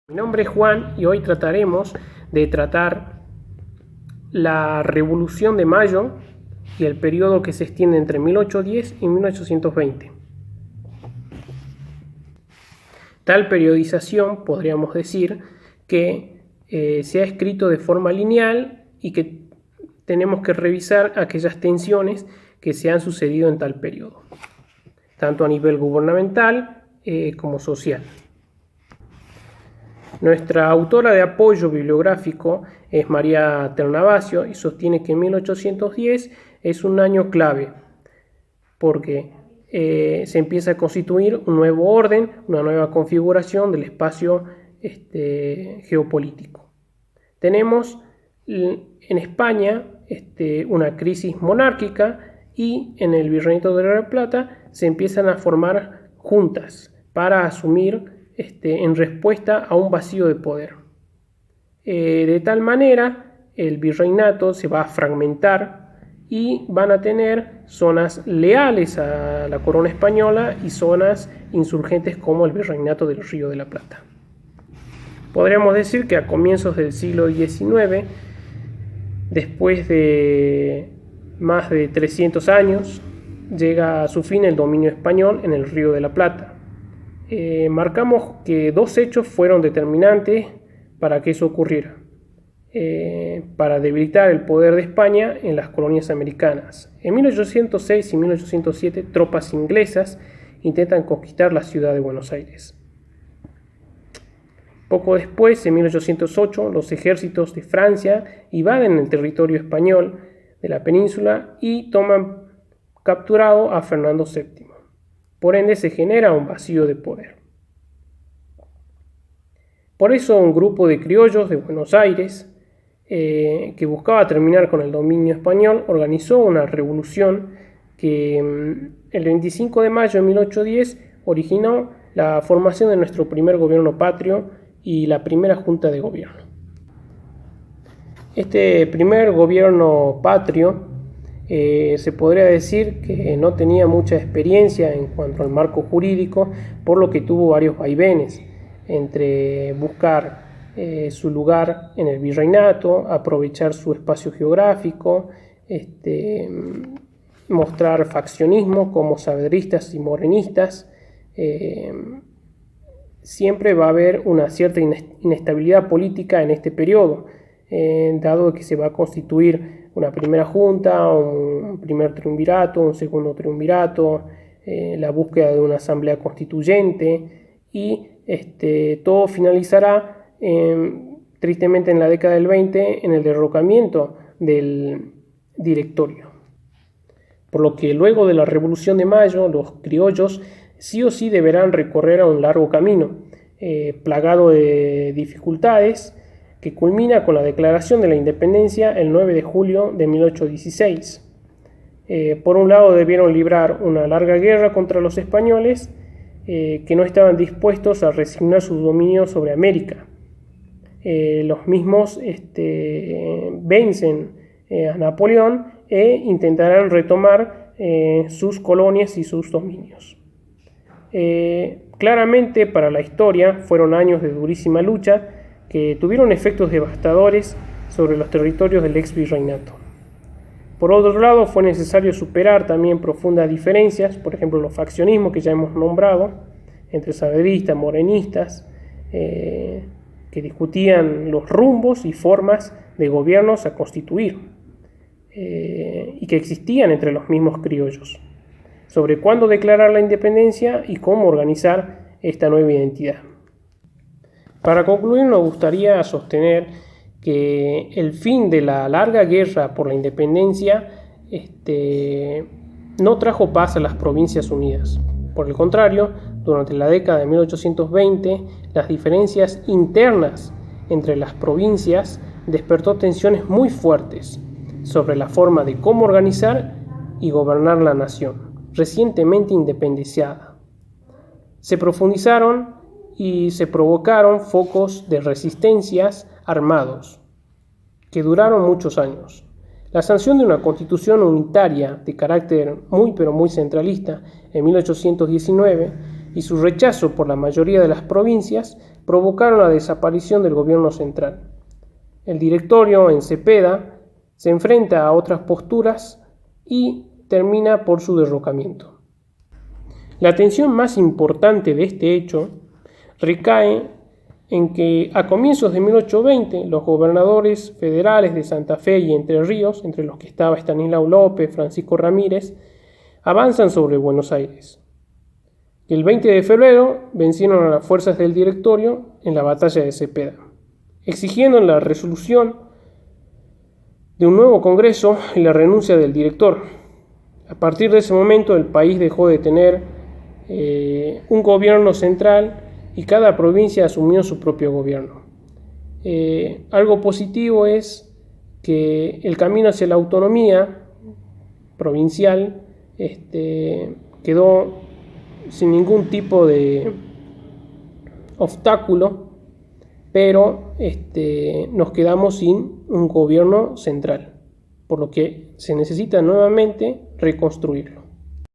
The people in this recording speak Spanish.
Mi nombre es Juan y hoy trataremos de tratar la Revolución de Mayo y el periodo que se extiende entre 1810 y 1820. Tal periodización podríamos decir que se ha escrito de forma lineal y que tenemos que revisar aquellas tensiones que se han sucedido en tal periodo, tanto a nivel gubernamental como social. Nuestra autora de apoyo bibliográfico es María Ternavasio y sostiene que 1810 es un año clave porque se empieza a constituir un nuevo orden, una nueva configuración del espacio geopolítico. Tenemos en España una crisis monárquica y en el Virreinato de Río de la Plata se empiezan a formar juntas para asumir en respuesta a un vacío de poder. De tal manera, el virreinato se va a fragmentar y van a tener zonas leales a la corona española y zonas insurgentes como el Virreinato del Río de la Plata. Podríamos decir que a comienzos del siglo XIX, después de más de 300 años, llega a su fin el dominio español en el Río de la Plata. Marcamos que dos hechos fueron determinantes para que eso ocurriera, para debilitar el poder de España en las colonias americanas. En 1806 y 1807 tropas inglesas intentan conquistar la ciudad de Buenos Aires. Poco después, en 1808, los ejércitos de Francia invaden el territorio español de la península y toman capturado a Fernando VII. Por ende, se genera un vacío de poder. Por eso, un grupo de criollos de Buenos Aires, que buscaba terminar con el dominio español, organizó una revolución que el 25 de mayo de 1810 originó la formación de nuestro primer gobierno patrio y la primera junta de gobierno. Este primer gobierno patrio se podría decir que no tenía mucha experiencia en cuanto al marco jurídico, por lo que tuvo varios vaivenes entre buscar su lugar en el virreinato, aprovechar su espacio geográfico, mostrar faccionismo como saavedristas y morenistas. Siempre va a haber una cierta inestabilidad política en este periodo, dado que se va a constituir una primera junta, un primer triunvirato, un segundo triunvirato, la búsqueda de una asamblea constituyente y todo finalizará tristemente en la década del 20 en el derrocamiento del directorio. Por lo que luego de la Revolución de Mayo, los criollos sí o sí deberán recorrer a un largo camino, plagado de dificultades, que culmina con la declaración de la independencia el 9 de julio de 1816. Por un lado debieron librar una larga guerra contra los españoles que no estaban dispuestos a resignar su dominio sobre América. Los mismos vencen a Napoleón e intentarán retomar sus colonias y sus dominios. Claramente para la historia fueron años de durísima lucha que tuvieron efectos devastadores sobre los territorios del ex virreinato. Por otro lado, fue necesario superar también profundas diferencias, por ejemplo los faccionismos que ya hemos nombrado, entre saavedristas, morenistas, que discutían los rumbos y formas de gobiernos a constituir, y que existían entre los mismos criollos, sobre cuándo declarar la independencia y cómo organizar esta nueva identidad. Para concluir, nos gustaría sostener que el fin de la larga guerra por la independencia no trajo paz a las Provincias Unidas. Por el contrario, durante la década de 1820, las diferencias internas entre las provincias despertó tensiones muy fuertes sobre la forma de cómo organizar y gobernar la nación, recientemente independizada. Se profundizaron y se provocaron focos de resistencias armados que duraron muchos años. La sanción de una constitución unitaria de carácter muy centralista en 1819 y su rechazo por la mayoría de las provincias provocaron la desaparición del gobierno central. El directorio en Cepeda se enfrenta a otras posturas y termina por su derrocamiento. La tensión más importante de este hecho recae en que a comienzos de 1820 los gobernadores federales de Santa Fe y Entre Ríos, entre los que estaba Estanislao López, Francisco Ramírez, avanzan sobre Buenos Aires. El 20 de febrero vencieron a las fuerzas del directorio en la batalla de Cepeda, exigiendo la resolución de un nuevo congreso y la renuncia del director. A partir de ese momento el país dejó de tener un gobierno central y cada provincia asumió su propio gobierno. Algo positivo es que el camino hacia la autonomía provincial quedó sin ningún tipo de obstáculo, pero nos quedamos sin un gobierno central, por lo que se necesita nuevamente reconstruirlo.